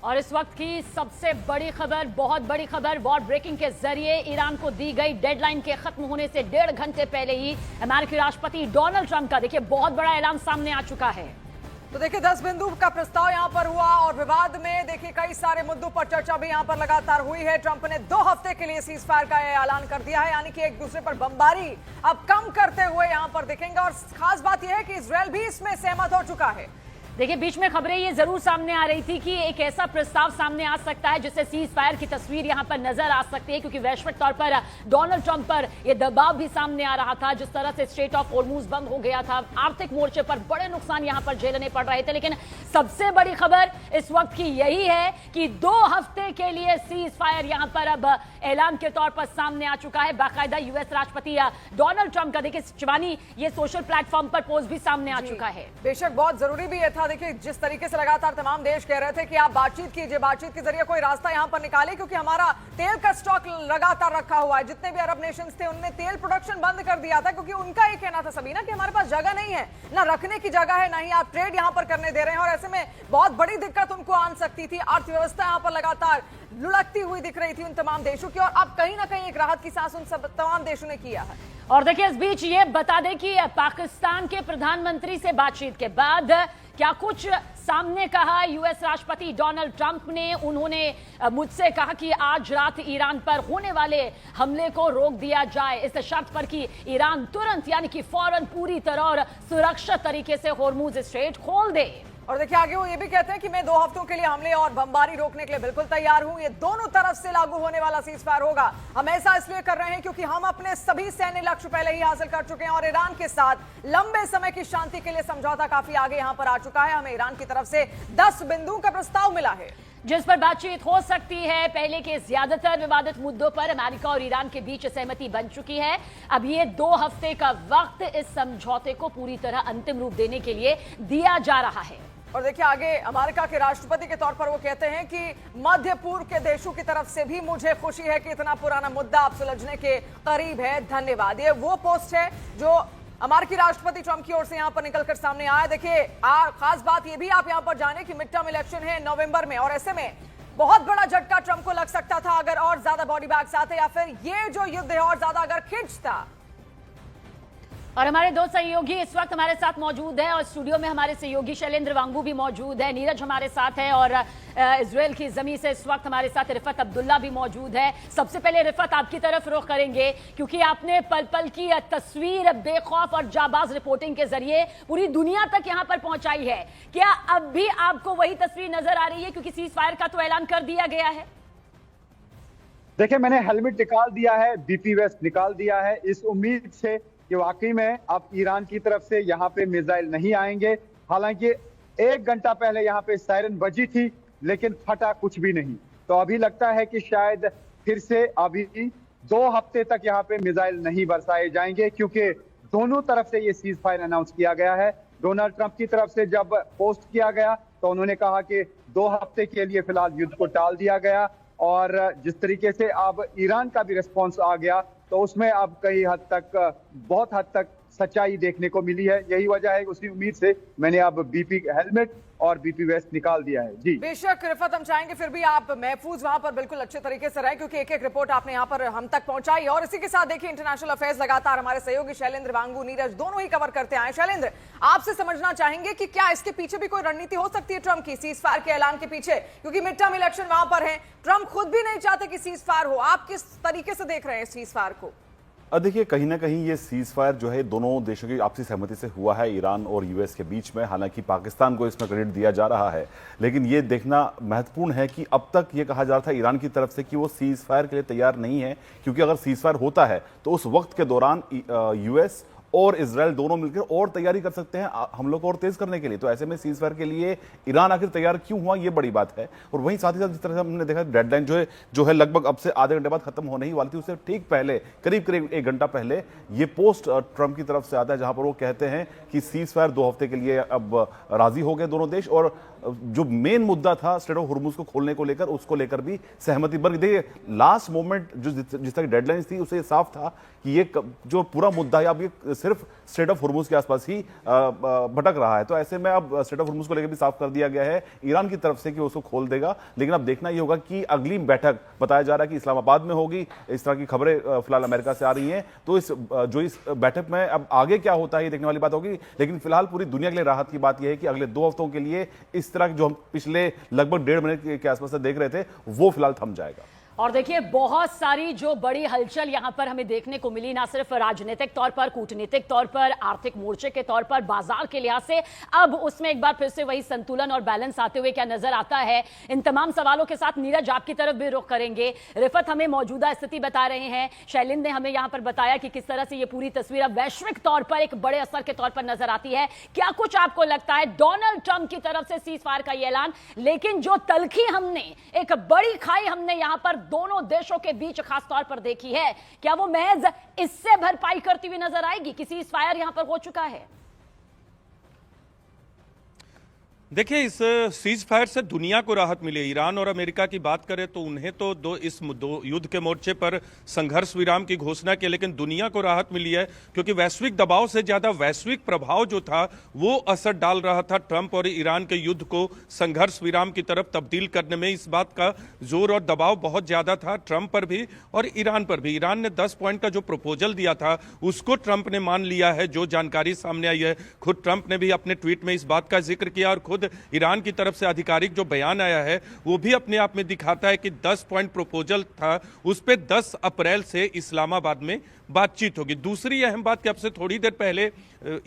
और इस वक्त की सबसे बड़ी खबर, बहुत बड़ी खबर, वॉर ब्रेकिंग के जरिए ईरान को दी गई डेडलाइन के खत्म होने से 1.5 घंटे पहले ही अमेरिकी राष्ट्रपति डोनाल्ड ट्रंप का देखिए बहुत बड़ा ऐलान सामने आ चुका है। तो देखिए 10 बिंदु का प्रस्ताव यहां पर हुआ और विवाद में देखिए कई सारे मुद्दों पर चर्चा भी यहां पर लगातार हुई है। ट्रंप ने 2 हफ्ते के लिए सीज फायर का ऐलान कर दिया है, यानी कि एक दूसरे पर बमबारी अब कम करते हुए यहां पर दिखेंगे। और खास बात यह है कि इजरायल भी इसमें सहमत हो चुका है। देखिए बीच में खबरें ये जरूर सामने आ रही थी कि एक ऐसा प्रस्ताव सामने आ सकता है जिससे सीज फायर की तस्वीर यहां पर नजर आ सकती है, क्योंकि वैश्विक तौर पर डोनाल्ड ट्रंप पर यह दबाव भी सामने आ रहा था। जिस तरह से स्ट्रेट ऑफ हॉर्मुज बंद हो गया था, आर्थिक मोर्चे पर बड़े नुकसान यहां पर झेलने पड़ रहे थे। लेकिन सबसे बड़ी खबर इस वक्त की यही है कि 2 हफ्ते के लिए सीज फायर यहां पर अब ऐलान के तौर पर सामने आ चुका है। बाकायदा यूएस राष्ट्रपति डोनाल्ड ट्रंप का देखिए शिवानी ये सोशल प्लेटफॉर्म पर पोस्ट भी सामने आ चुका है। बेशक बहुत जरूरी भी यह था। देखिए जिस तरीके से लगातार तमाम देश कह रहे थे कि आप बातचीत कीजिए, बातचीत के जरिए कोई रास्ता यहां पर निकाले, क्योंकि हमारा तेल का स्टॉक लगातार रखा हुआ है। जितने भी अरब नेशंस थे उन्होंने तेल प्रोडक्शन बंद कर दिया था, क्योंकि उनका ये कहना था सभी ना कि हमारे पास जगह नहीं है, ना रखने की जगह है, ना ही आप ट्रेड यहां पर करने दे रहे हैं। और ऐसे में बहुत बड़ी दिक्कत उनको आन सकती थी। अर्थव्यवस्था यहां पर लगातार लुढ़कती हुई दिख रही थी उन तमाम देशों की, और अब कहीं ना कहीं एक राहत की सांस उन सब तमाम देशों ने किया है। और देखिए इस बीच ये बता दें कि पाकिस्तान के प्रधानमंत्री से बातचीत के बाद क्या कुछ सामने कहा यूएस राष्ट्रपति डोनाल्ड ट्रंप ने। उन्होंने मुझसे कहा कि आज रात ईरान पर होने वाले हमले को रोक दिया जाए, इस शर्त पर कि ईरान तुरंत यानी कि फौरन पूरी तरह और सुरक्षित तरीके से हॉर्मुज स्ट्रेट खोल दे। और देखिए आगे वो ये भी कहते हैं कि मैं 2 हफ्तों के लिए हमले और बमबारी रोकने के लिए बिल्कुल तैयार हूं। ये दोनों तरफ से लागू होने वाला सीज फायर होगा। हम ऐसा इसलिए कर रहे हैं क्योंकि हम अपने सभी सैन्य लक्ष्य पहले ही हासिल कर चुके हैं और ईरान के साथ लंबे समय की शांति के लिए समझौता काफी आगे यहां पर आ चुका है। हमें ईरान की तरफ से 10 बिंदुओं का प्रस्ताव मिला है जिस पर बातचीत हो सकती है। पहले के ज्यादातर विवादित मुद्दों पर अमेरिका और ईरान के बीच सहमति बन चुकी है। अब ये 2 हफ्ते का वक्त इस समझौते को पूरी तरह अंतिम रूप देने के लिए दिया जा रहा है। और देखिए आगे अमेरिका के राष्ट्रपति के तौर पर वो कहते हैं कि मध्य पूर्व के देशों की तरफ से भी मुझे खुशी है कि इतना पुराना मुद्दा अब सुलझने के करीब है, धन्यवाद। ये वो पोस्ट है जो अमेरिकी राष्ट्रपति ट्रंप की ओर से यहां पर निकलकर सामने आया। देखिए खास बात ये भी आप यहां पर जाने कि मिड टर्म इलेक्शन है नवंबर में, और ऐसे में बहुत बड़ा झटका ट्रंप को लग सकता था अगर और ज्यादा बॉडी बैग्स आते, या फिर ये जो युद्ध है और ज्यादा अगर खिंचता। और हमारे 2 सहयोगी इस वक्त हमारे साथ मौजूद हैं और स्टूडियो में हमारे सहयोगी शैलेंद्र वांगू भी मौजूद है, नीरज हमारे साथ है और इजरायल की जमीन से इस वक्त हमारे साथ रिफत अब्दुल्ला भी मौजूद है। सबसे पहले रिफत आपकी तरफ रुख करेंगे, क्योंकि आपने पल पल की तस्वीर बेखौफ और जाबाज रिपोर्टिंग के जरिए पूरी दुनिया तक यहां पर पहुंचाई है। क्या अब भी आपको वही तस्वीर नजर आ रही है, क्योंकि सीज फायर का तो ऐलान कर दिया गया है? देखिए मैंने हेलमेट निकाल दिया है, बीपी वेस्ट निकाल दिया है, इस उम्मीद से कि वाकई में अब ईरान की तरफ से यहाँ पे मिसाइल नहीं आएंगे। हालांकि 1 घंटा पहले यहाँ पे सायरन बजी थी, लेकिन फटा कुछ भी नहीं। तो अभी लगता है कि शायद फिर से अभी 2 हफ्ते तक यहाँ पे मिसाइल नहीं बरसाए जाएंगे, क्योंकि दोनों तरफ से ये सीज फायर अनाउंस किया गया है। डोनाल्ड ट्रंप की तरफ से जब पोस्ट किया गया तो उन्होंने कहा कि 2 हफ्ते के लिए फिलहाल युद्ध को टाल दिया गया, और जिस तरीके से अब ईरान का भी रिस्पॉन्स आ गया तो उसमें अब कई हद तक, बहुत हद तक सच्चाई देखने को मिली है। यही वजह है, उसी उम्मीद से मैंने अब बीपी हेलमेट और बीपी वेस्ट निकाल दिया है। जी बेशक रिफत, हम चाहेंगे फिर भी आप महफूज वहां पर बिल्कुल अच्छे तरीके से रहे, क्योंकि एक एक रिपोर्ट आपने यहां पर हम तक पहुंचाई। और इसी के साथ देखिए इंटरनेशनल अफेयर्स लगातार हमारे सहयोगी शैलेंद्र वांगू, नीरज दोनों ही कवर करते आए। शैलेंद्र, आपसे समझना चाहेंगे कि क्या इसके पीछे भी कोई रणनीति हो सकती है ट्रंप की सीज फायर के ऐलान के पीछे, क्योंकि मिड टर्म इलेक्शन वहां पर है, ट्रंप खुद भी नहीं चाहते कि सीज फायर हो। आप किस तरीके से देख रहे हैं सीज फायर को? देखिए कहीं ना कहीं ये सीज फायर जो है दोनों देशों की आपसी सहमति से हुआ है, ईरान और यूएस के बीच में। हालांकि पाकिस्तान को इसमें क्रेडिट दिया जा रहा है, लेकिन ये देखना महत्वपूर्ण है कि अब तक ये कहा जा रहा था ईरान की तरफ से कि वो सीज फायर के लिए तैयार नहीं है, क्योंकि अगर सीज फायर होता है तो उस वक्त के दौरान यूएस और इजराइल दोनों मिलकर और तैयारी कर सकते हैं हमलों को और तेज करने के लिए। तो ऐसे में सीज फायर के लिए ईरान आखिर तैयार क्यों हुआ, ये बड़ी बात है। और वहीं साथ ही साथ जिस तरह से हमने देखा डेडलाइन जो है लगभग अब से आधे घंटे बाद खत्म होने ही वाली थी, उससे ठीक पहले करीब 1 घंटा पहले ये पोस्ट ट्रंप की तरफ से आता है, जहां पर वो कहते हैं कि सीज फायर 2 हफ्ते के लिए अब राजी हो गए दोनों देश, और जो मेन मुद्दा था स्ट्रेट ऑफ हुर्मुज को खोलने को लेकर, उसको लेकर भी सहमति बन गई। देखिए लास्ट मोमेंट जो जिस तरह की डेडलाइन थी उसे साफ था कि ये जो पूरा मुद्दा है अब ये सिर्फ स्ट्रेट ऑफ हुर्मुज के आसपास ही भटक रहा है। तो ऐसे में अब स्ट्रेट ऑफ हुर्मुज को लेकर भी साफ कर दिया गया है ईरान की तरफ से कि उसको खोल देगा। लेकिन अब देखना ये होगा कि अगली बैठक बताया जा रहा है कि इस्लामाबाद में होगी, इस तरह की खबरें फिलहाल अमेरिका से आ रही हैं। तो इस बैठक में अब आगे क्या होता है ये देखने वाली बात होगी। लेकिन फिलहाल पूरी दुनिया के लिए राहत की बात यह है कि अगले 2 हफ्तों के लिए इस तरह जो हम पिछले लगभग 1.5 महीने के आसपास से देख रहे थे वो फिलहाल थम जाएगा। और देखिए बहुत सारी जो बड़ी हलचल यहां पर हमें देखने को मिली, ना सिर्फ राजनीतिक तौर पर, कूटनीतिक तौर पर, आर्थिक मोर्चे के तौर पर, बाजार के लिहाज से, अब उसमें एक बार फिर से वही संतुलन और बैलेंस आते हुए क्या नजर आता है। इन तमाम सवालों के साथ नीरज आपकी तरफ भी रुख करेंगे। रिफत हमें मौजूदा स्थिति बता रहे हैं, शैलिन ने हमें यहां पर बताया कि किस तरह से ये पूरी तस्वीर अब वैश्विक तौर पर एक बड़े असर के तौर पर नजर आती है। क्या कुछ आपको लगता है डोनाल्ड ट्रंप की तरफ से सीज फायर का ये ऐलान, लेकिन जो तलखी हमने, एक बड़ी खाई हमने यहां पर दोनों देशों के बीच खास तौर पर देखी है, क्या वो महज इससे भरपाई करती हुई नजर आएगी कि सीज फायर यहां पर हो चुका है? देखिए इस सीज फायर से दुनिया को राहत मिली। ईरान और अमेरिका की बात करें तो उन्हें तो दो युद्ध के मोर्चे पर संघर्ष विराम की घोषणा की, लेकिन दुनिया को राहत मिली है क्योंकि वैश्विक दबाव से ज्यादा वैश्विक प्रभाव जो था वो असर डाल रहा था ट्रंप और ईरान के युद्ध को संघर्ष विराम की तरफ तब्दील करने में। इस बात का जोर और दबाव बहुत ज्यादा था ट्रंप पर भी और ईरान पर भी। ईरान ने 10 पॉइंट का जो प्रपोजल दिया था उसको ट्रंप ने मान लिया है, जो जानकारी सामने आई है। खुद ट्रंप ने भी अपने ट्वीट में इस बात का जिक्र किया और खुद ईरान की तरफ से आधिकारिक जो बयान आया है वो भी अपने आप में दिखाता है कि 10 पॉइंट प्रपोजल था, उस पे 10 अप्रैल से इस्लामाबाद में बातचीत होगी। दूसरी अहम बात कि अब से थोड़ी देर पहले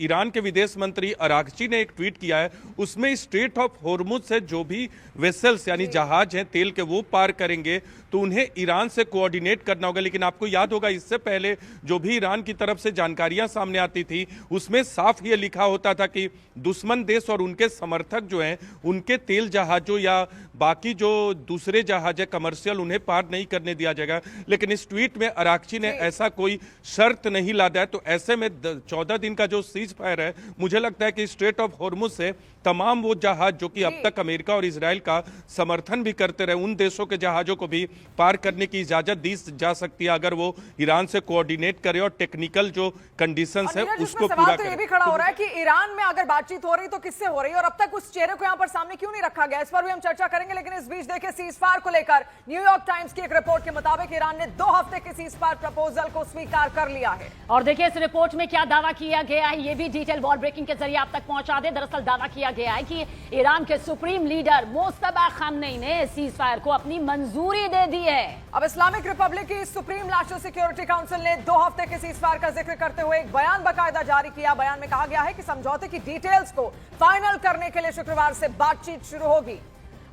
ईरान के विदेश मंत्री अरागची ने एक ट्वीट किया है, उसमें स्ट्रेट ऑफ होर्मुज से जो भी वेसल्स यानी जहाज हैं तेल के वो पार करेंगे तो उन्हें ईरान से कोऑर्डिनेट करना होगा। लेकिन आपको याद होगा इससे पहले जो भी ईरान की तरफ से जानकारियां सामने आती थी उसमें साफ ये लिखा होता था कि दुश्मन देश और उनके समर्थक जो हैं उनके तेल जहाजों या बाकी जो दूसरे जहाज है कमर्शियल उन्हें पार नहीं करने दिया जाएगा। लेकिन इस ट्वीट में अरागची ने ऐसा कोई शर्त नहीं लादा है। तो ऐसे में 14 दिन का जो सीज फायर है मुझे लगता है कि स्ट्रेट ऑफ होर्मुज से तमाम वो जहाज जो कि अब तक अमेरिका और इजराइल का समर्थन भी करते रहे उन देशों के जहाजों को भी पार करने की इजाजत दी जा सकती है अगर वो ईरान से कोऑर्डिनेट करे और टेक्निकल जो कंडीशंस है उसको पूरा करे। ये भी खड़ा हो रहा है कि ईरान में अगर बातचीत हो रही तो किससे हो रही है और अब तक उस चेहरे को यहां पर सामने क्यों नहीं रखा गया, इस पर भी हम चर्चा करेंगे। लेकिन इस बीच देखिए सीज फायर को लेकर न्यूयॉर्क टाइम्स की एक रिपोर्ट के मुताबिक ईरान ने 2 हफ्ते के सीज फायर प्रपोजल को स्वीकार कर लिया है। और देखिए इस रिपोर्ट में क्या दावा किया गया है ये भी डिटेल वॉर ब्रेकिंग के जरिए आप तक पहुंचा दे। दरअसल दावा किया गया है कि ईरान के सुप्रीम लीडर मुस्तफा खामनेई ने सीज फायर को अपनी मंजूरी दे दी है। अब इस्लामिक रिपब्लिक की सुप्रीम नेशनल सिक्योरिटी काउंसिल ने 2 हफ्ते के सीज फायर का जिक्र करते हुए एक बयान बाकायदा जारी किया। बयान में कहा गया है कि समझौते की डिटेल्स को फाइनल करने के लिए शुक्रवार से बातचीत शुरू होगी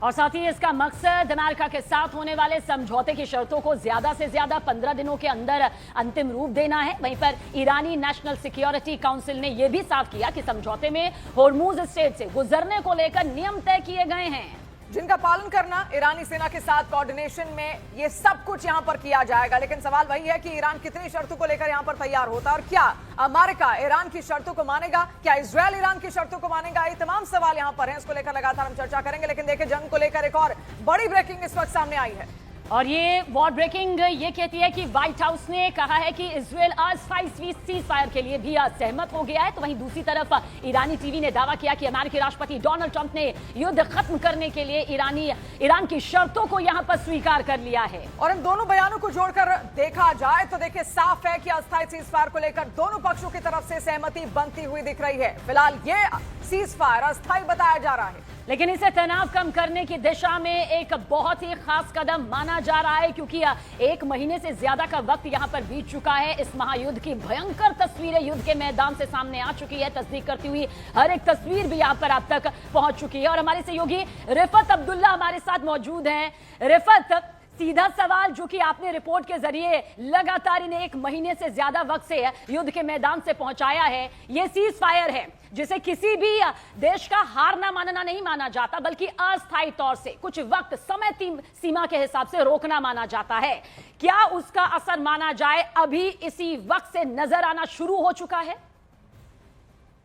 और साथ ही इसका मकसद अमेरिका के साथ होने वाले समझौते की शर्तों को ज्यादा से ज्यादा 15 दिनों के अंदर अंतिम रूप देना है। वहीं पर ईरानी नेशनल सिक्योरिटी काउंसिल ने यह भी साफ किया कि समझौते में होर्मुज स्ट्रेट से गुजरने को लेकर नियम तय किए गए हैं जिनका पालन करना ईरानी सेना के साथ कोऑर्डिनेशन में ये सब कुछ यहां पर किया जाएगा। लेकिन सवाल वही है कि ईरान कितनी शर्तों को लेकर यहां पर तैयार होता है और क्या अमेरिका ईरान की शर्तों को मानेगा, क्या इजराइल ईरान की शर्तों को मानेगा, ये तमाम सवाल यहां पर हैं। इसको लेकर लगातार हम चर्चा करेंगे। लेकिन देखिए जंग को लेकर एक और बड़ी ब्रेकिंग इस वक्त सामने आई है और ये वॉर ब्रेकिंग ये कहती है कि व्हाइट हाउस ने कहा है कि इजराइल अस्थायी सीज फायर के लिए भी सहमत हो गया है। तो वहीं दूसरी तरफ ईरानी टीवी ने दावा किया कि अमेरिकी राष्ट्रपति डोनाल्ड ट्रंप ने युद्ध खत्म करने के लिए ईरान की शर्तों को यहां पर स्वीकार कर लिया है। और इन दोनों बयानों को जोड़कर देखा जाए तो देखिए साफ है कि अस्थायी सीज फायर को लेकर दोनों पक्षों की तरफ से सहमति बनती हुई दिख रही है। फिलहाल ये सीज फायर अस्थायी बताया जा रहा है, लेकिन इसे तनाव कम करने की दिशा में एक बहुत ही खास कदम माना जा रहा है क्योंकि 1 महीने से ज्यादा का वक्त यहां पर बीत चुका है। इस महायुद्ध की भयंकर तस्वीरें युद्ध के मैदान से सामने आ चुकी है। तस्दीक करती हुई हर एक तस्वीर भी यहां पर अब तक पहुंच चुकी है और हमारे सहयोगी रिफत अब्दुल्ला हमारे साथ मौजूद हैं। रिफत, सीधा सवाल जो कि आपने रिपोर्ट के जरिए लगातार इन्हें 1 महीने से ज्यादा वक्त से युद्ध के मैदान से पहुंचाया है, ये सीज फायर है जिसे किसी भी देश का हार ना मानना नहीं माना जाता बल्कि अस्थायी तौर से कुछ वक्त समय सीमा के हिसाब से रोकना माना जाता है। क्या उसका असर माना जाए अभी इसी वक्त से नजर आना शुरू हो चुका है?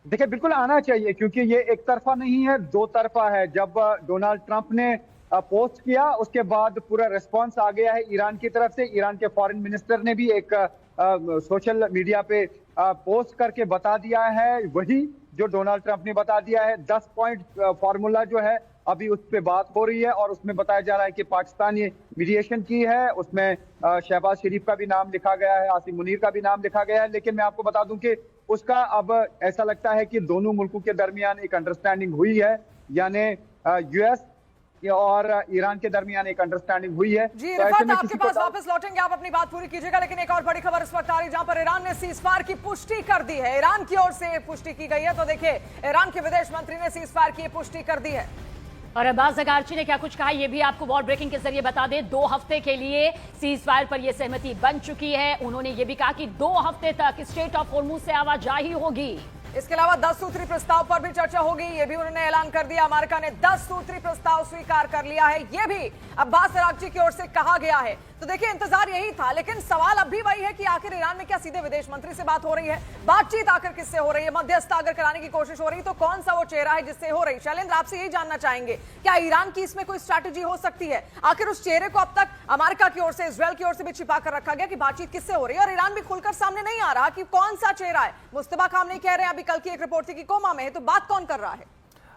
देखिए बिल्कुल आना चाहिए, क्योंकि ये एक तरफा नहीं है, दो तरफा है। जब डोनाल्ड ट्रंप ने पोस्ट किया, उसके बाद पूरा रिस्पांस आ गया है ईरान की तरफ से। ईरान के फॉरेन मिनिस्टर ने भी एक सोशल मीडिया पे पोस्ट करके बता दिया है वही जो डोनाल्ड ट्रंप ने बता दिया है। 10 पॉइंट फार्मूला जो है अभी उस पर बात हो रही है, और उसमें बताया जा रहा है कि पाकिस्तान ये मीडिएशन की है। उसमें शहबाज शरीफ का भी नाम लिखा गया है, आसिम मुनीर का भी नाम लिखा गया है। लेकिन मैं आपको बता दूं कि उसका अब ऐसा लगता है कि दोनों मुल्कों के दरमियान एक अंडरस्टैंडिंग हुई है, यानी यूएस और ईरान के दरमियान एक अंडरस्टैंडिंग हुई है। जी तो ऐसे रिफात, में आपके किसी को पास वापस लौटेंगे, आप अपनी बात पूरी कीजिएगा। लेकिन एक और बड़ी खबर इस वक्त आ रही है, जहां पर ईरान ने सीजफायर की पुष्टि कर दी है। ईरान की ओर से पुष्टि की गई है। तो देखिए, ईरान के विदेश मंत्री ने सीजफायर की पुष्टि कर दी है। और अब्बास अगारची ने क्या कुछ कहा, ये भी आपको वॉर ब्रेकिंग के जरिए बता दें। 2 हफ्ते के लिए सीज फायर पर यह सहमति बन चुकी है। उन्होंने ये भी कहा कि 2 हफ्ते तक स्ट्रेट ऑफ होर्मुज से आवाजाही होगी। इसके अलावा 10 सूत्री प्रस्ताव पर भी चर्चा होगी, ये भी उन्होंने ऐलान कर दिया। अमेरिका ने 10 सूत्री प्रस्ताव स्वीकार कर लिया है, ये भी अब्बास अरागची की ओर से कहा गया है। तो देखिए, इंतजार यही था, लेकिन सवाल अब भी वही है कि आखिर ईरान में क्या सीधे विदेश मंत्री से बात हो रही है? बातचीत आखिर किससे हो रही है? मध्यस्थता अगर कराने की कोशिश हो रही तो कौन सा वो चेहरा है जिससे हो रही? शैलेंद्र, आपसे यही जानना चाहेंगे, क्या ईरान की इसमें कोई स्ट्रैटेजी हो सकती है? आखिर उस चेहरे को अब तक अमेरिका की ओर से, इजरायल की ओर से भी छिपा कर रखा गया कि बातचीत किससे हो रही है, और ईरान भी खुलकर सामने नहीं आ रहा कि कौन सा चेहरा है। मुस्तफा खामनेई कह रहे हैं, अभी कल की एक रिपोर्ट थी कि कोमा में है, तो बात कौन कर रहा है?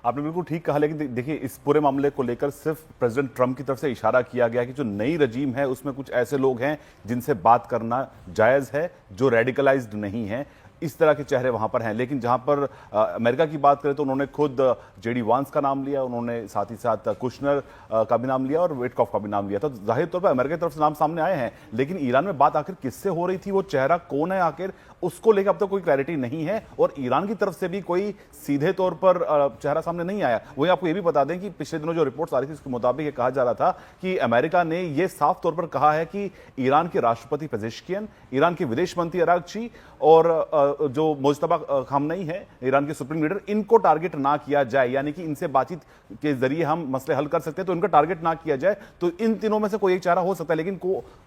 आपने बिल्कुल ठीक कहा, लेकिन देखिए इस पूरे मामले को लेकर सिर्फ प्रेसिडेंट ट्रंप की तरफ से इशारा किया गया कि जो नई रजीम है उसमें कुछ ऐसे लोग हैं जिनसे बात करना जायज है, जो रेडिकलाइज्ड नहीं है। इस तरह के चेहरे वहां पर हैं। लेकिन जहां पर अमेरिका की बात करें तो उन्होंने खुद जेडी वांस का नाम लिया, उन्होंने साथ ही साथ कुशनर का भी नाम लिया और विटकॉफ का भी नाम लिया। तो जाहिर तौर पर अमेरिका की तरफ से नाम सामने आए हैं, लेकिन ईरान में बात आखिर किससे हो रही थी, वो चेहरा कौन है आखिर, उसको लेकर अब तक कोई क्लैरिटी नहीं है। और ईरान की तरफ से भी कोई सीधे तौर पर चेहरा सामने नहीं आया। वही आपको ये भी बता दें कि पिछले दिनों जो रिपोर्ट्स आ रही थी उसके मुताबिक ये कहा जा रहा था कि अमेरिका ने ये साफ तौर पर कहा है कि ईरान के राष्ट्रपति पेजेश्कियन, ईरान के विदेश मंत्री अरागची और जो मुस्तफा खामनेई है ईरान के सुप्रीम लीडर, इनको टारगेट ना किया जाए, यानी कि इनसे बातचीत के जरिए हम मसले हल कर सकते हैं, तो इनका टारगेट ना किया जाए। तो इन तीनों में से कोई एक चेहरा हो सकता है, लेकिन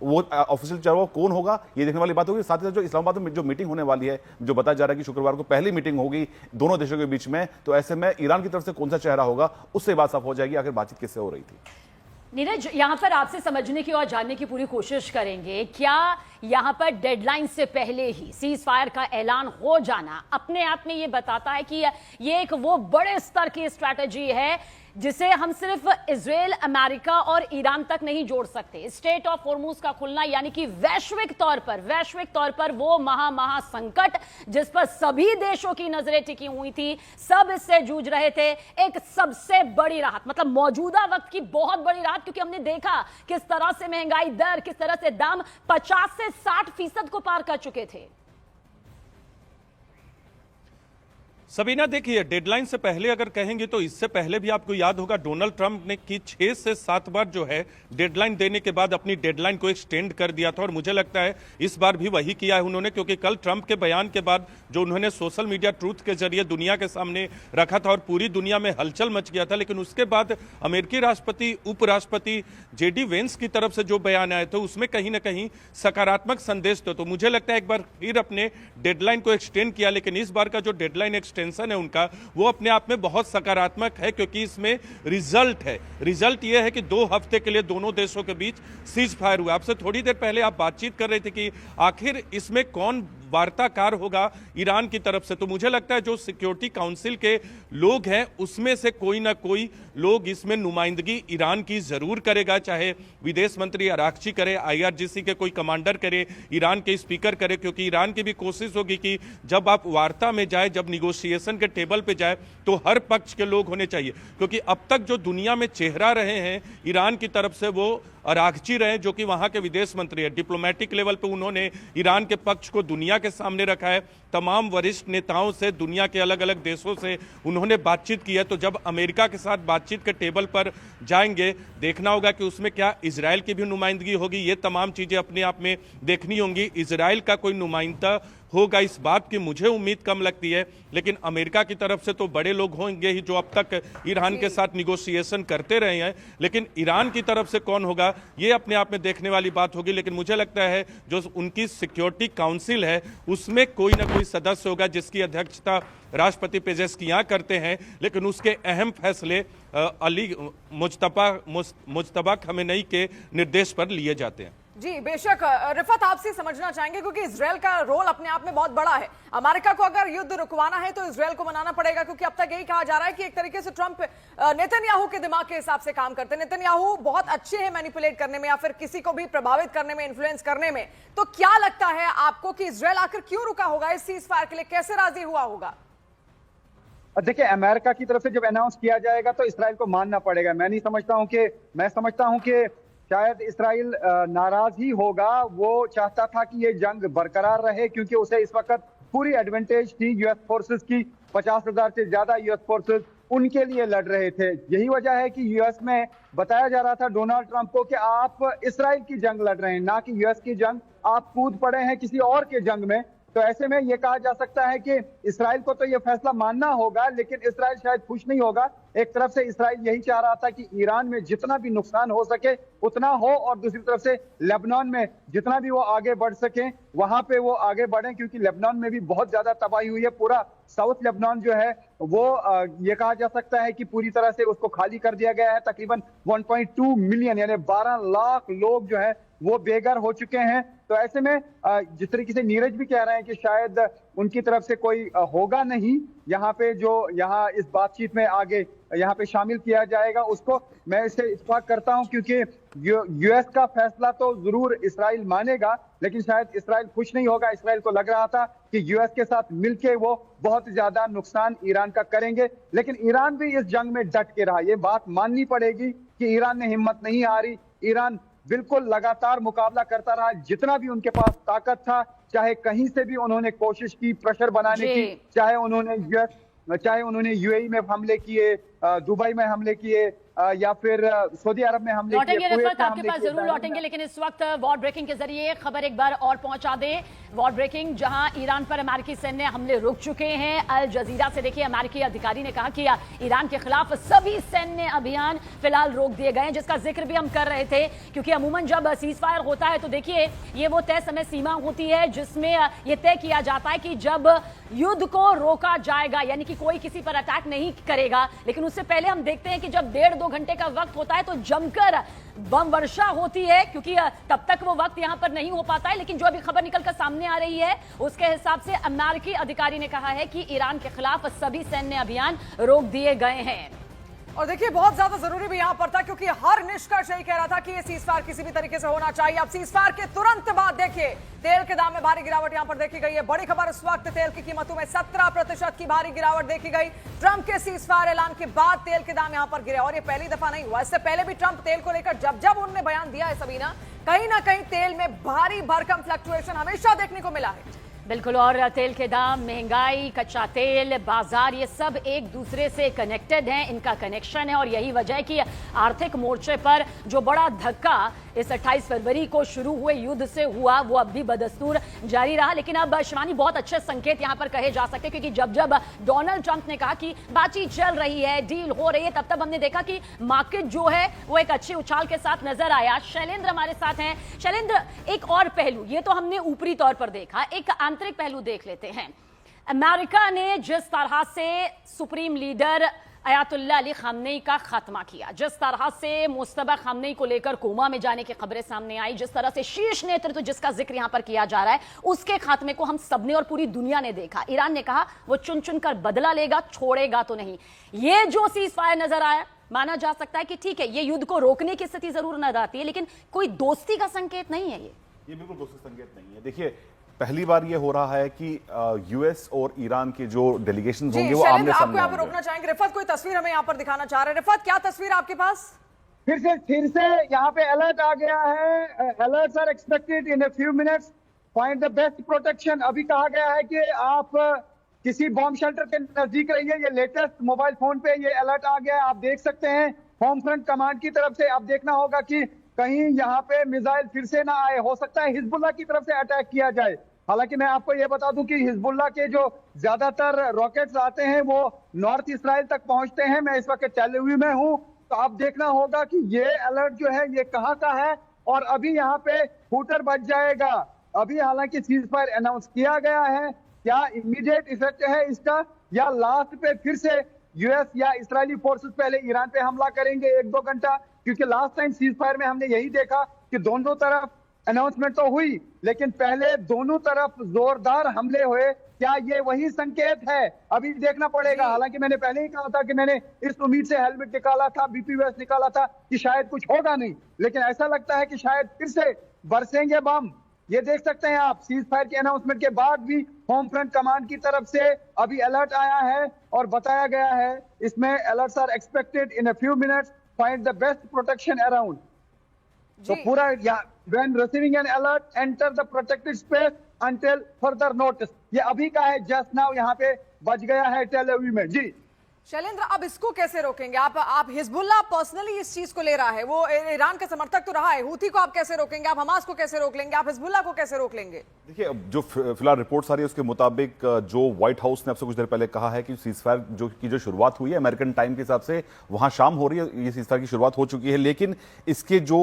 वो ऑफिशियल चेहरा कौन होगा ये देखने वाली बात होगी। साथ ही साथ जो इस्लामाबाद में जो मीटिंग होने वाली है, जो बताया जा रहा है कि शुक्रवार को पहली मीटिंग होगी दोनों देशों के बीच में, तो ऐसे में ईरान की तरफ से कौन सा चेहरा होगा उससे बात साफ हो जाएगी आखिर बातचीत किससे हो रही थी। नीरज, यहां पर आपसे समझने की और जानने की पूरी कोशिश करेंगे, क्या यहां पर डेडलाइन से पहले ही सीज फायर का ऐलान हो जाना अपने आप में ये बताता है कि ये एक वो बड़े स्तर की स्ट्रैटेजी है जिसे हम सिर्फ इजराइल, अमेरिका और ईरान तक नहीं जोड़ सकते? स्ट्रेट ऑफ होर्मुज का खुलना यानी कि वैश्विक तौर पर वो महा संकट जिस पर सभी देशों की नजरें टिकी हुई थी, सब इससे जूझ रहे थे, एक सबसे बड़ी राहत, मतलब मौजूदा वक्त की बहुत बड़ी राहत, क्योंकि हमने देखा किस तरह से महंगाई दर, किस तरह से दाम 50 से 60% को पार कर चुके थे। सबीना, देखिए डेडलाइन से पहले अगर कहेंगे तो इससे पहले भी आपको याद होगा डोनाल्ड ट्रंप ने की 6 से 7 बार जो है डेडलाइन देने के बाद अपनी डेडलाइन को एक्सटेंड कर दिया था, और मुझे लगता है इस बार भी वही किया है उन्होंने, क्योंकि कल ट्रंप के बयान के बाद जो उन्होंने सोशल मीडिया ट्रूथ के जरिए दुनिया के सामने रखा था और पूरी दुनिया में हलचल मच गया था, लेकिन उसके बाद अमेरिकी राष्ट्रपति, उपराष्ट्रपति जेडी वेंस की तरफ से जो बयान आए थे उसमें कहीं ना कहीं सकारात्मक संदेश थे। तो मुझे लगता है एक बार फिर अपने डेडलाइन को एक्सटेंड किया, लेकिन इस बार का जो डेडलाइन एक्सटेंशन है उनका वो अपने आप में बहुत सकारात्मक है, क्योंकि इसमें रिजल्ट है। रिजल्ट ये है कि 2 हफ्ते के लिए दोनों देशों के बीच सीज फायर हुआ। आपसे थोड़ी देर पहले आप बातचीत कर रहे थे कि आखिर इसमें कौन वार्ताकार होगा ईरान की तरफ से, तो मुझे लगता है जो सिक्योरिटी काउंसिल के लोग हैं उसमें से कोई ना कोई लोग इसमें नुमाइंदगी ईरान की जरूर करेगा, चाहे विदेश मंत्री अरागची करे, IRGC के कोई कमांडर करे, ईरान के स्पीकर करे, क्योंकि ईरान की भी कोशिश होगी कि जब आप वार्ता में जाए, जब निगोशिएशन के टेबल पे जाए तो हर पक्ष के लोग होने चाहिए, क्योंकि अब तक जो दुनिया में चेहरा रहे हैं ईरान की तरफ से वो अरागची रहे, जो कि वहां के विदेश मंत्री है। डिप्लोमेटिक लेवल पे उन्होंने ईरान के पक्ष को दुनिया के सामने रखा है, तमाम वरिष्ठ नेताओं से, दुनिया के अलग अलग देशों से उन्होंने बातचीत की है। तो जब अमेरिका के साथ बातचीत के टेबल पर जाएंगे, देखना होगा कि उसमें क्या इजराइल की भी नुमाइंदगी होगी, ये तमाम चीजें अपने आप में देखनी होंगी। इजराइल का कोई नुमाइंदा होगा इस बात की मुझे उम्मीद कम लगती है, लेकिन अमेरिका की तरफ से तो बड़े लोग होंगे ही जो अब तक ईरान के साथ निगोशिएशन करते रहे हैं, लेकिन ईरान की तरफ से कौन होगा ये अपने आप में देखने वाली बात होगी। लेकिन मुझे लगता है जो उनकी सिक्योरिटी काउंसिल है उसमें कोई ना कोई कोई सदस्य होगा जिसकी अध्यक्षता राष्ट्रपति पेजेस्कियां करते हैं, लेकिन उसके अहम फैसले अली मुज्तबा खमेनेई के निर्देश पर लिए जाते हैं। जी बेशक रिफत, आपसे समझना चाहेंगे क्योंकि इजराइल का रोल अपने आप में बहुत बड़ा है। अमेरिका को अगर युद्ध रुकवाना है तो इजराइल को मनाना पड़ेगा, क्योंकि अब तक यही कहा जा रहा है कि एक तरीके से ट्रंप नेतन्याहू के दिमाग के हिसाब से काम करते हैं। नेतन्याहू बहुत अच्छे हैं मैनिपुलेट करने में या फिर किसी को भी प्रभावित करने में, इन्फ्लुएंस करने में। तो क्या लगता है आपको कि इजराइल आखिर क्यों रुका होगा इस सीज फायर के लिए, कैसे राजी हुआ होगा? देखिए, अमेरिका की तरफ से जब अनाउंस किया जाएगा तो इजराइल को मानना पड़ेगा। मैं समझता हूं कि शायद इजराइल नाराज ही होगा। वो चाहता था कि ये जंग बरकरार रहे, क्योंकि उसे इस वक्त पूरी एडवांटेज थी यूएस फोर्सेस की। 50,000 से ज्यादा यूएस फोर्सेस उनके लिए लड़ रहे थे। यही वजह है कि यूएस में बताया जा रहा था डोनाल्ड ट्रंप को कि आप इजराइल की जंग लड़ रहे हैं, ना कि यूएस की जंग। आप कूद पड़े हैं किसी और के जंग में। तो ऐसे में यह कहा जा सकता है कि इजराइल को तो यह फैसला मानना होगा, लेकिन इजराइल शायद खुश नहीं होगा। एक तरफ से इजराइल यही चाह रहा था कि ईरान में जितना भी नुकसान हो सके उतना हो, और दूसरी तरफ से लेबनान में जितना भी वो आगे बढ़ सके वहां पे वो आगे बढ़े, क्योंकि लेबनान में भी बहुत ज्यादा तबाही हुई है। पूरा साउथ लेबनान जो है वो ये कहा जा सकता है कि पूरी तरह से उसको खाली कर दिया गया है। तकरीबन 1.2 मिलियन यानी 12 लाख लोग जो है वो बेघर हो चुके हैं। तो ऐसे में जिस तरीके से नीरज भी कह रहे हैं कि शायद उनकी तरफ से कोई होगा नहीं यहाँ पे, जो यहाँ इस बातचीत में आगे यहाँ पे शामिल किया जाएगा, उसको मैं इसे इत्तेफाक करता हूं, क्योंकि यूएस का फैसला तो जरूर इजराइल मानेगा, लेकिन शायद इजराइल खुश नहीं होगा। इजराइल को लग रहा था कि यूएस के साथ मिलके वो बहुत ज्यादा नुकसान ईरान का करेंगे, लेकिन ईरान भी इस जंग में डट के रहा। ये बात माननी पड़ेगी कि ईरान ने हिम्मत नहीं हारी। ईरान बिल्कुल लगातार मुकाबला करता रहा, जितना भी उनके पास ताकत था। चाहे कहीं से भी उन्होंने कोशिश की प्रेशर बनाने की, चाहे उन्होंने यूएई में हमले किए, दुबई में हमले किए, या फिर सऊदी अरब में हमले किए। रिफत आपके पास जरूर लौटेंगे, लेकिन इस वक्त वॉर ब्रेकिंग के जरिए खबर एक बार और पहुंचा दें। वॉर ब्रेकिंग, जहां ईरान पर अमेरिकी सैन्य हमले रुक चुके हैं। अल जजीरा से देखिए, अमेरिकी अधिकारी ने कहा कि ईरान के खिलाफ सभी सैन्य अभियान फिलहाल रोक दिए गए हैं, जिसका जिक्र भी हम कर रहे थे। क्योंकि अमूमन जब सीज फायर होता है तो देखिए ये वो तय समय सीमा होती है जिसमें यह तय किया जाता है कि जब युद्ध को रोका जाएगा, यानी कि कोई किसी पर अटैक नहीं करेगा। लेकिन उससे पहले हम देखते हैं कि जब 1.5-2 घंटे का वक्त होता है तो जमकर बम वर्षा होती है, क्योंकि तब तक वो वक्त यहां पर नहीं हो पाता है। लेकिन जो अभी खबर निकलकर सामने आ रही है उसके हिसाब से अमेरिकी अधिकारी ने कहा है कि ईरान के खिलाफ सभी सैन्य अभियान रोक दिए गए हैं। और देखिए बहुत ज्यादा जरूरी भी यहां पर था, क्योंकि हर निष्कर्ष यही कह रहा था कि ये सीजफायर किसी भी तरीके से होना चाहिए। अब सीजफायर के तुरंत बाद देखिए तेल के दाम में भारी गिरावट यहां पर देखी गई है। बड़ी खबर इस वक्त, तेल की कीमतों में 17% की भारी गिरावट देखी गई। ट्रंप के सीजफायर ऐलान के बाद तेल के दाम यहां पर गिरे, और ये पहली दफा नहीं हुआ। इससे पहले भी ट्रंप तेल को लेकर जब उन्होंने बयान दिया है सबीना, कहीं ना कहीं तेल में भारी भरकम फ्लक्चुएशन हमेशा देखने को मिला है। बिल्कुल, और तेल के दाम, महंगाई, कच्चा तेल, बाजार, ये सब एक दूसरे से कनेक्टेड हैं, इनका कनेक्शन है। और यही वजह है कि आर्थिक मोर्चे पर जो बड़ा धक्का इस 28 फरवरी को शुरू हुए युद्ध से हुआ वो अब भी बदस्तूर जारी रहा। लेकिन अब शिवानी बहुत अच्छे संकेत यहां पर कहे जा सकते हैं, क्योंकि जब डोनाल्ड ट्रंप ने कहा कि बातचीत चल रही है, डील हो रही है, तब हमने देखा कि मार्केट जो है वो एक अच्छी उछाल के साथ नजर आया। शैलेंद्र हमारे साथ हैं। शैलेंद्र, एक और पहलू, ये तो हमने ऊपरी तौर पर देखा, एक आंतरिक पहलू देख लेते हैं। अमेरिका ने जिस तरह से supreme leader Ayatollah Ali Khamenei का खात्मा किया, जिस तरह से मुस्तबा खामनेई को लेकर कोमा में जाने की खबरें सामने आई, जिस तरह से शीर्ष नेतृत्व जिसका जिक्र यहां पर किया जा रहा है, उसके खात्मे को हम सबने और पूरी दुनिया ने देखा। ईरान ने कहा वो चुन चुन कर बदला लेगा, छोड़ेगा तो नहीं। ये जो सीज फायर नजर आया, माना जा सकता है कि ठीक है ये युद्ध को रोकने की स्थिति जरूर नजर आती है, लेकिन कोई दोस्ती का संकेत नहीं है। ये बिल्कुल दोस्ती संकेत नहीं है। देखिए, पहली बार ये हो रहा है कि यूएस और ईरान के जो डेलीगेशन होंगे वो आमने सामने। आपको यहाँ पर रोकना चाहेंगे, रिफत कोई तस्वीर हमें यहाँ पर दिखाना चाह रहे हैं। रिफत, क्या तस्वीर आपके पास? फिर से यहाँ पे अलर्ट आ गया है। Alerts are expected in a few minutes. Find the best protection. अभी कहा गया है कि आप किसी बॉम्ब शेल्टर के नजदीक रहिए। ये लेटेस्ट मोबाइल फोन पे ये अलर्ट आ गया है, आप देख सकते हैं। होम फ्रंट कमांड की तरफ से आप देखना होगा कि कहीं यहाँ पे मिसाइल फिर से ना आए। हो सकता है हिजबुल्लाह की तरफ से अटैक किया जाए। हालांकि मैं आपको यह बता दूं कि हिजबुल्लाह के जो ज्यादातर रॉकेट्स आते हैं वो नॉर्थ इसराइल तक पहुंचते हैं। मैं इस वक्त टेल अवीव में हूं, तो आप देखना होगा कि ये अलर्ट जो है ये कहां का है। और अभी यहाँ पे हूटर बज जाएगा। अभी हालांकि सीज फायर अनाउंस किया गया है, क्या इमीडिएट इफेक्ट है इसका, या लास्ट पे फिर से यूएस या इस्राएली फोर्सेस पहले ईरान पे हमला करेंगे 1-2 घंटा? क्योंकि लास्ट टाइम सीज फायर में हमने यही देखा कि दोनों तरफ अनाउंसमेंट तो हुई, लेकिन पहले दोनों तरफ जोरदार हमले हुए। क्या ये वही संकेत है? अभी देखना पड़ेगा। हालांकि मैंने पहले ही कहा था कि मैंने इस उम्मीद से हेलमेट निकाला था, बीपी वेस्ट निकाला था कि शायद कुछ होगा नहीं, लेकिन ऐसा लगता है कि शायद फिर से बरसेंगे बम। ये देख सकते हैं आप, सीज फायर के अनाउंसमेंट के बाद भी होम फ्रंट कमांड की तरफ से अभी अलर्ट आया है और बताया गया है, इसमें alerts are expected in a few minutes, find the best protection around. तो पूरा when receiving an alert, enter the protected space until further notice। ये अभी का है, जस्ट नाउ यहाँ पे बज गया है टेल अवीव में। जी शैलेंद्र, अब इसको कैसे रोकेंगे आप हिजबुल्लाह पर्सनली इस चीज को ले रहा है, वो ईरान का समर्थक तो रहा है, हूथी को आप कैसे रोकेंगे? आप हमास को कैसे रोक लेंगे? आप हिजबुल्लाह को कैसे रोक लेंगे? देखिए, अब जो फिलहाल रिपोर्ट्स आ रही है उसके मुताबिक जो व्हाइट हाउस ने आपसे कुछ देर पहले कहा है कि सीजफायर जो शुरुआत हुई है अमेरिकन टाइम के हिसाब से, वहां शाम हो रही है, ये सीजफायर की शुरुआत हो चुकी है, लेकिन इसके जो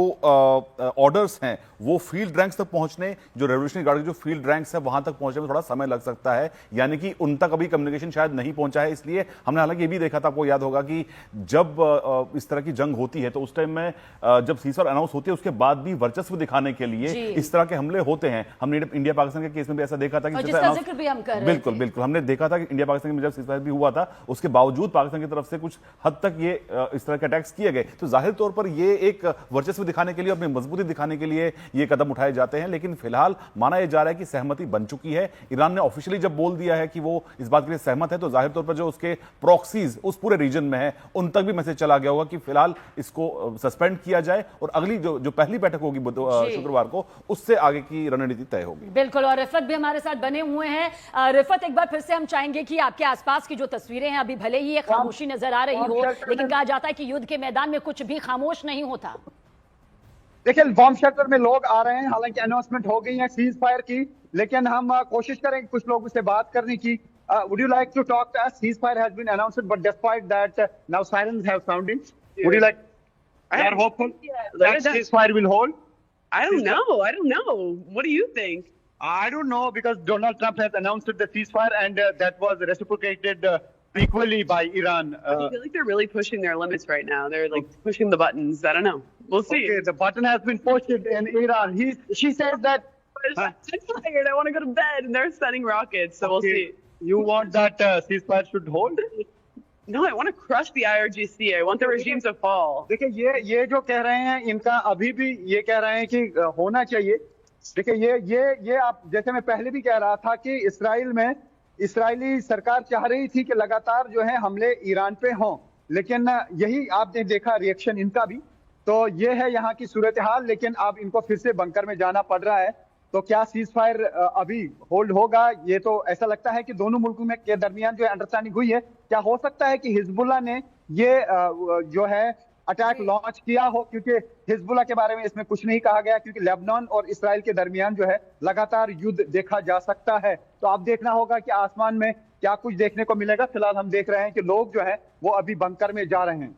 ऑर्डर्स हैं वो फील्ड रैंक्स तक पहुंचने, जो रेवोल्यूशनरी गार्ड के जो फील्ड रैंक्स है वहां तक पहुंचने में थोड़ा समय लग सकता है, यानी कि उन तक अभी कम्युनिकेशन शायद नहीं पहुंचा है। इसलिए हमने हालांकि ये भी देखा था, आपको याद होगा कि जब इस तरह की जंग होती है तो उस टाइम में जब सीजफायर अनाउंस होती है उसके बाद भी वर्चस्व दिखाने के लिए इस तरह के हमले होते हैं। हमने इंडिया पाकिस्तान के केस में भी ऐसा देखा था कि जिक्र भी हम कर रहे थे। बिल्कुल हमने देखा था कि इंडिया पाकिस्तान में जब सीजफायर भी हुआ था उसके बावजूद पाकिस्तान की तरफ से कुछ हद तक ये इस तरह के अटैक्स किए गए। तो जाहिर तौर पर ये एक वर्चस्व दिखाने के लिए, अपनी मजबूती दिखाने के लिए ये कदम उठाए जाते हैं, लेकिन फिलहाल माना यह जा रहा है कि सहमति बन चुकी है। ईरान ने ऑफिशियली जब बोल दिया है कि वो इस बात के लिए सहमत है, तो जाहिर तौर पर जो उसके प्रॉक्सीज उस पूरे रीजन में है उन तक भी मैसेज चला गया होगा कि फिलहाल इसको सस्पेंड किया जाए और अगली जो पहली बैठक होगी शुक्रवार को, उससे आगे की रणनीति तय होगी। बिल्कुल, और रिफत भी हमारे साथ बने हुए हैं। रिफत, एक बार फिर से हम चाहेंगे कि आपके आसपास की जो तस्वीरें हैं, अभी भले ही एक खामोशी नजर आ रही हो, लेकिन कहा जाता है कि युद्ध के मैदान में कुछ भी खामोश नहीं होता। देखिए, बॉम्ब शेल्टर में लोग आ रहे हैं, हालांकि अनाउंसमेंट हो गई है सीज फायर की, लेकिन हम कोशिश करेंगे कुछ लोगों से बात करने की। Would you like to talk to us? Ceasefire has been announced, but despite that, now sirens have sounded. Would you like? They are hopeful that ceasefire will hold. I don't know. What do you think? I don't know, because Donald Trump has announced the ceasefire, and that was reciprocated equally by Iran. I feel like they're really pushing their limits right now. They're like pushing the buttons. I don't know. We'll see. Okay, the button has been pushed in Iran. She says that. I'm tired. I want to go to bed, and they're sending rockets. So we'll see. You want that ceasefire should hold? No, I want to crush the IRGC. I want the regime to fall. देखिए, ये जो कह रहे हैं, इनका अभी भी ये कह रहे हैं कि होना चाहिए। देखिए, ये आप, जैसे मैं पहले भी कह रहा था कि इस्राइल में इस्राइली सरकार चाह रही थी कि लगातार जो है हमले ईरान पे हों, लेकिन यही आपने देखा रिएक्शन इनका भी। तो ये है यहाँ की सूरत हाल, लेकिन अब इनको फिर से बंकर में जाना पड़ रहा है। तो क्या सीज फायर अभी होल्ड होगा? ये तो ऐसा लगता है कि दोनों मुल्कों में के दरमियान जो है अंडरस्टैंडिंग हुई है। क्या हो सकता है कि हिजबुल्लाह ने ये जो है अटैक लॉन्च किया हो, क्योंकि हिजबुल्लाह के बारे में इसमें कुछ नहीं कहा गया, क्योंकि लेबनान और इसराइल के दरमियान जो है लगातार युद्ध देखा जा सकता है। तो अब देखना होगा कि आसमान में क्या कुछ देखने को मिलेगा। फिलहाल हम देख रहे हैं कि लोग जो है वो अभी बंकर में जा रहे हैं।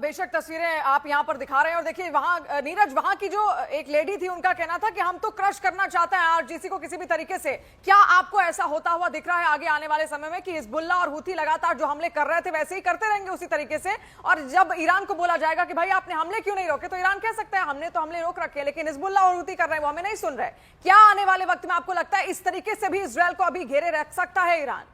बेशक तस्वीरें आप यहां पर दिखा रहे हैं, और देखिए वहां नीरज, वहां की जो एक लेडी थी, उनका कहना था कि हम तो क्रश करना चाहते हैं आरजीसी को किसी भी तरीके से। क्या आपको ऐसा होता हुआ दिख रहा है आगे आने वाले समय में कि हिजबुल्लाह और हूथी लगातार जो हमले कर रहे थे वैसे ही करते रहेंगे उसी तरीके से, और जब ईरान को बोला जाएगा कि भाई आपने हमले क्यों नहीं रोके, तो ईरान कह सकता है हमने तो हमले रोक रखे, लेकिन हिजबुल्लाह और हूथी कर रहे हैं वो हमें नहीं सुन रहे। क्या आने वाले वक्त में आपको लगता है इस तरीके से भी इजरायल को अभी घेरे रख सकता है ईरान?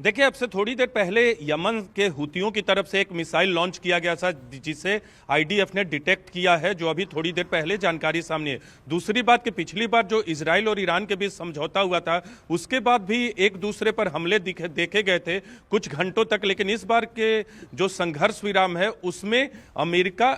देखिए, अब से थोड़ी देर पहले यमन के हूतियों की तरफ से एक मिसाइल लॉन्च किया गया था जिसे आईडीएफ ने डिटेक्ट किया है, जो अभी थोड़ी देर पहले जानकारी सामने है। दूसरी बात कि पिछली बार जो इजराइल और ईरान के बीच समझौता हुआ था उसके बाद भी एक दूसरे पर हमले देखे गए थे कुछ घंटों तक, लेकिन इस बार के जो संघर्ष विराम है उसमें अमेरिका,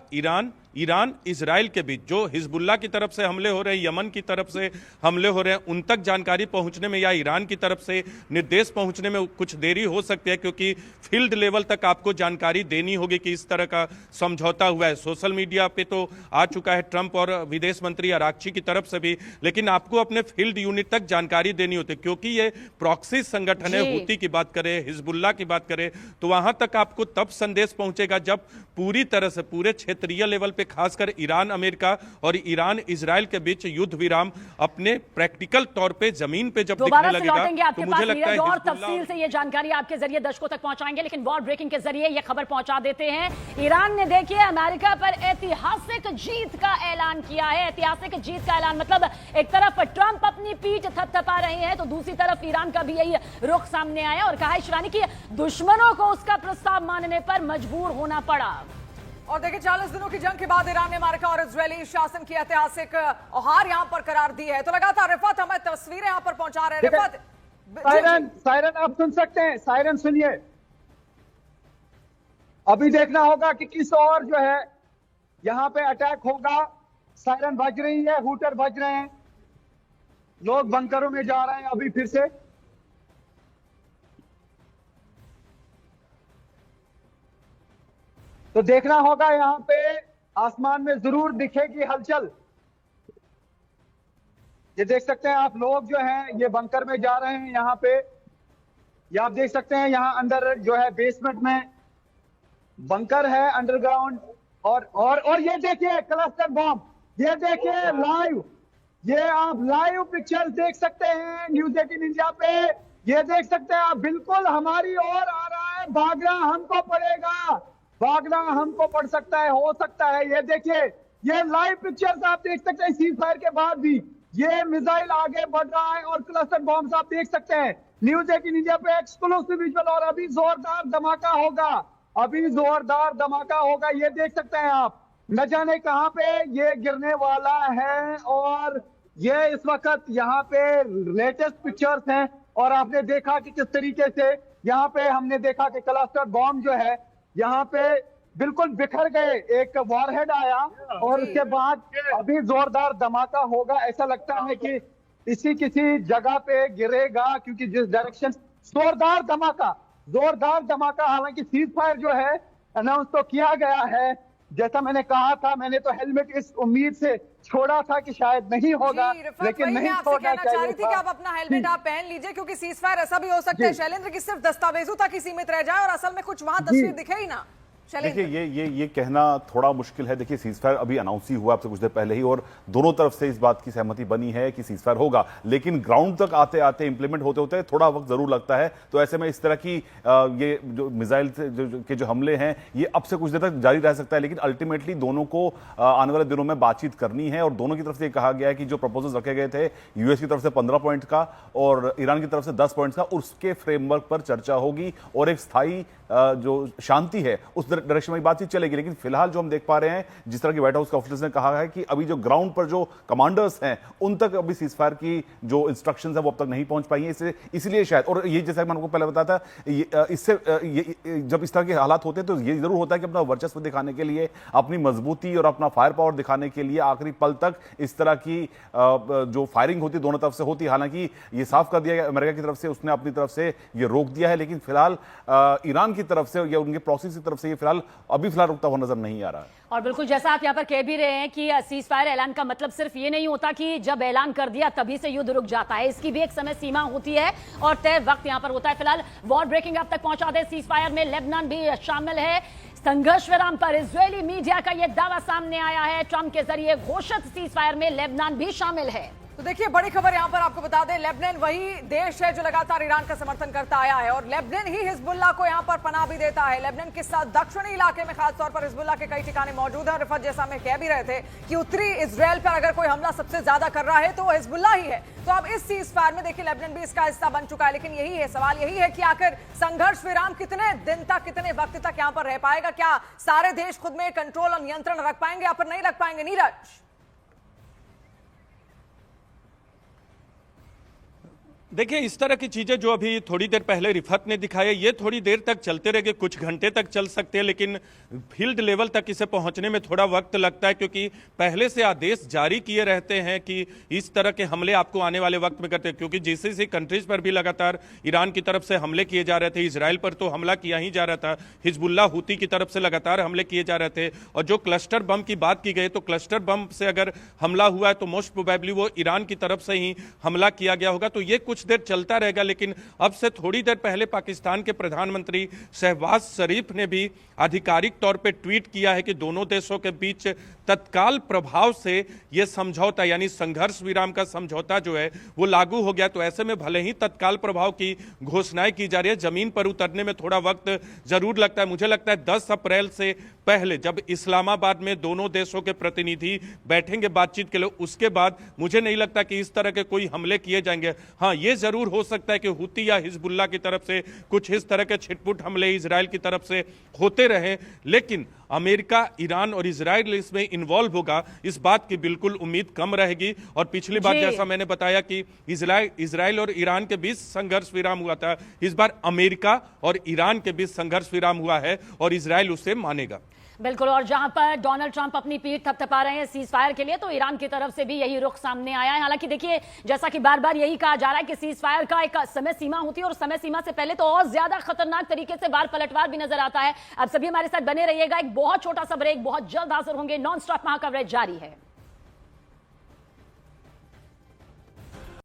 ईरान इजराइल के बीच जो हिजबुल्लाह की तरफ से हमले हो रहे हैं, यमन की तरफ से हमले हो रहे हैं, उन तक जानकारी पहुंचने में या ईरान की तरफ से निर्देश पहुंचने में कुछ देरी हो सकती है, क्योंकि फील्ड लेवल तक आपको जानकारी देनी होगी कि इस तरह का समझौता हुआ है। सोशल मीडिया पे तो आ चुका है ट्रंप और विदेश मंत्री अराक्ची की तरफ से भी, लेकिन आपको अपने फील्ड यूनिट तक जानकारी देनी होती है, क्योंकि ये प्रॉक्सी संगठन है। हूती की बात करें, हिजबुल्लाह की बात करें, तो वहां तक आपको तब संदेश पहुंचेगा जब पूरी तरह से पूरे क्षेत्रीय लेवल पे पे खासकर ईरान अमेरिका और ईरान इजराइल के बीच युद्ध विराम अपने प्रैक्टिकल तौर पे जमीन पे जब दिखने दोबारा से लगेगा लौटेंगे आपके तो पास मुझे लगता है नीरज, और हिजबुल्लाह तफसील से ये जानकारी आपके जरिए दर्शकों तक पहुंचाएंगे, लेकिन वॉर ब्रेकिंग के जरिए ये खबर पहुंचा देते हैं। ईरान ने देखिए अमेरिका पर ऐतिहासिक जीत का ऐलान किया है। ऐतिहासिक जीत का ऐलान मतलब एक तरफ ट्रंप अपनी पीठ थपथपा रहे हैं तो दूसरी तरफ ईरान का भी यही रुख सामने आया और कहा है शिरानी की दुश्मनों को उसका प्रस्ताव मानने पर मजबूर होना पड़ा। और देखिए 40 दिनों की जंग के बाद ईरान ने अमेरिका और इजरायली शासन की ऐतिहासिक हार यहां पर करार दी है। तो लगातार रिफत हमें तस्वीरें यहां पर पहुंचा रहे हैं। रिफत, सायरन सायरन आप सुन सकते हैं? सायरन सुनिए, अभी देखना होगा कि किस और जो है यहां पे अटैक होगा। सायरन बज रही है, हूटर बज रहे हैं, लोग बंकरों में जा रहे हैं अभी फिर से। तो देखना होगा यहां पे आसमान में जरूर दिखेगी हलचल। ये देख सकते हैं आप, लोग जो हैं ये बंकर में जा रहे हैं यहाँ पे। ये आप देख सकते हैं यहाँ अंदर जो है बेसमेंट में बंकर है अंडरग्राउंड। और ये देखिए क्लस्टर बॉम्ब, ये देखिए लाइव, ये आप लाइव पिक्चर्स देख सकते हैं न्यूज़ 18 इंडिया पे। ये देख सकते हैं आप, बिल्कुल हमारी ओर आ रहा है। भागना हमको पड़ेगा, भागना हमको पड़ सकता है, हो सकता है। ये देखिए, ये लाइव पिक्चर्स आप देख सकते हैं। सीज फायर के बाद भी ये मिसाइल आगे बढ़ रहा है और क्लस्टर बॉम्ब्स आप देख सकते हैं न्यूज़ 18 इंडिया पे एक्सक्लूसिव विजुअल। और अभी जोरदार धमाका होगा, अभी जोरदार धमाका होगा। ये देख सकते हैं आप, न जाने कहां पे ये गिरने वाला है। और ये इस वक्त यहाँ पे लेटेस्ट पिक्चर्स हैं। और आपने देखा कि किस तरीके से यहाँ पे हमने देखा कि क्लस्टर बॉम्ब जो है यहाँ पे बिल्कुल बिखर गए। एक वॉरहेड आया और उसके बाद अभी जोरदार धमाका होगा। ऐसा लगता है कि इसी किसी जगह पे गिरेगा, क्योंकि जिस डायरेक्शन, जोरदार धमाका। हालांकि सीज फायर जो है अनाउंस तो किया गया है। जैसा मैंने कहा था, मैंने तो हेलमेट इस उम्मीद से छोड़ा था कि शायद नहीं होगा, लेकिन नहीं छोड़ना चाहिए थी कि आप अपना हेलमेट आप पहन लीजिए, क्योंकि सीज फायर ऐसा भी हो सकता है शैलेंद्र की सिर्फ दस्तावेजों तक ही सीमित रह जाए और असल में कुछ वहां तस्वीर दिखे ही ना। देखिए ये कहना थोड़ा मुश्किल है। देखिए सीजफायर अभी अनाउंस ही हुआ आपसे कुछ देर पहले ही, और दोनों तरफ से इस बात की सहमति बनी है कि सीजफायर होगा, लेकिन ग्राउंड तक आते आते इंप्लीमेंट होते होते थोड़ा वक्त जरूर लगता है। तो ऐसे में इस तरह की ये जो मिसाइल के जो हमले हैं ये अब से कुछ देर तक जारी रह सकता है, लेकिन अल्टीमेटली दोनों को आने वाले दिनों में बातचीत करनी है। और दोनों की तरफ से कहा गया है कि जो प्रपोजल रखे गए थे यूएस की तरफ से 15 पॉइंट का और ईरान की तरफ से 10 पॉइंट का, उसके फ्रेमवर्क पर चर्चा होगी और एक स्थायी जो शांति है उस डायरेक्शन में बातचीत चलेगी। लेकिन फिलहाल जो हम देख पा रहे हैं, जिस तरह की व्हाइट हाउस के ऑफिसर्स ने कहा है कि अभी जो ग्राउंड पर जो कमांडर्स हैं उन तक अभी सीजफायर की जो इंस्ट्रक्शंस है वो अब तक नहीं पहुंच पाई है। इसलिए शायद, और ये जैसा मैंने आपको पहले बताया था, इससे जब इस तरह के हालात होते हैं तो ये जरूर होता है कि अपना वर्चस्व दिखाने के लिए, अपनी मजबूती और अपना फायर पावर दिखाने के लिए आखिरी पल तक इस तरह की जो फायरिंग होती दोनों तरफ से होती। हालांकि ये साफ कर दिया गया अमेरिका की तरफ से, उसने अपनी तरफ से ये रोक दिया है, लेकिन फिलहाल ईरान की तरफ से या उनके प्रोसेस की तरफ से ये फिलहाल रुकता हुआ नजर नहीं आ रहा है। और बिल्कुल जैसा आप यहाँ पर कह भी रहे हैं कि सीज फायर ऐलान का मतलब सिर्फ ये नहीं होता कि जब ऐलान कर दिया तभी से युद्ध रुक जाता है, इसकी भी एक समय सीमा होती है और तय वक्त यहाँ पर होता है। फिलहाल वॉर ब्रेकिंग अब तक पहुंचा दे, सीज फायर में लेबनान भी शामिल है। संघर्ष विराम पर इजरायली मीडिया का यह दावा सामने आया है, ट्रंप के जरिए घोषित सीज फायर में लेबनान भी शामिल है। तो देखिए बड़ी खबर यहां पर आपको बता दें, लेबनान वही देश है जो लगातार ईरान का समर्थन करता आया है और लेबनान ही हिजबुल्लाह को यहां पर पनाह भी देता है। लेबनान के साथ दक्षिणी इलाके में खासतौर पर हिजबुल्लाह के कई ठिकाने मौजूद हैं। रिफत, जैसा मैं कह भी रहे थे कि उत्तरी इजरायल पर अगर कोई हमला सबसे ज्यादा कर रहा है तो वो हिजबुल्लाह ही है। तो अब इस सीज फायर में देखिए लेबनान भी इसका हिस्सा बन चुका है, लेकिन यही है सवाल, यही है कि आखिर संघर्ष विराम कितने दिन तक, कितने वक्त तक यहां पर रह पाएगा? क्या सारे देश खुद में कंट्रोल और नियंत्रण रख पाएंगे या फिर नहीं रख पाएंगे? नीरज, देखिए इस तरह की चीजें जो अभी थोड़ी देर पहले रिफत ने दिखाया, ये थोड़ी देर तक चलते रहेंगे, कुछ घंटे तक चल सकते हैं, लेकिन फील्ड लेवल तक इसे पहुंचने में थोड़ा वक्त लगता है, क्योंकि पहले से आदेश जारी किए रहते हैं कि इस तरह के हमले आपको आने वाले वक्त में करते हैं। क्योंकि जीसीसी कंट्रीज पर भी लगातार ईरान की तरफ से हमले किए जा रहे थे, इजराइल पर तो हमला किया ही जा रहा था, हिजबुल्लाह हूती की तरफ से लगातार हमले किए जा रहे थे। और जो क्लस्टर बम की बात की गई, तो क्लस्टर बम से अगर हमला हुआ है तो मोस्ट प्रोबेबली वो ईरान की तरफ से ही हमला किया गया होगा। तो ये कुछ कुछ देर चलता रहेगा, लेकिन अब से थोड़ी देर पहले पाकिस्तान के प्रधानमंत्री शहबाज शरीफ ने भी आधिकारिक तौर पे ट्वीट किया है कि दोनों देशों के बीच तत्काल प्रभाव से यह समझौता यानी संघर्ष विराम का समझौता जो है वो लागू हो गया। तो ऐसे में भले ही तत्काल प्रभाव की घोषणाएं की जा रही है, जमीन पर उतरने में थोड़ा वक्त जरूर लगता है। मुझे लगता है 10 अप्रैल से पहले जब इस्लामाबाद में दोनों देशों के प्रतिनिधि बैठेंगे बातचीत के लिए, उसके बाद मुझे नहीं लगता कि इस तरह के कोई हमले किए जाएंगे। हाँ, यह जरूर हो सकता है कि हुती या हिजबुल्लाह की तरफ से कुछ इस तरह के छिटपुट हमले इजराइल की तरफ से होते रहे, लेकिन अमेरिका, ईरान और इजराइल इसमें इन्वॉल्व होगा, इस बात की बिल्कुल उम्मीद कम रहेगी। और पिछली बार जैसा मैंने बताया कि इजराइल और ईरान के बीच संघर्ष विराम हुआ था, इस बार अमेरिका और ईरान के बीच संघर्ष विराम हुआ है और इजराइल उसे मानेगा। बिल्कुल, और जहां पर डोनाल्ड ट्रंप अपनी पीठ थपथपा रहे हैं सीज फायर के लिए, तो ईरान की तरफ से भी यही रुख सामने आया है। हालांकि देखिए, जैसा कि बार बार यही कहा जा रहा है कि सीज फायर का एक समय सीमा होती है और समय सीमा से पहले तो और ज्यादा खतरनाक तरीके से वार पलटवार भी नजर आता है। अब सभी हमारे साथ बने रहिएगा, एक बहुत छोटा सा ब्रेक, बहुत जल्द हाजिर होंगे। नॉन स्टॉप महाकवरेज जारी है।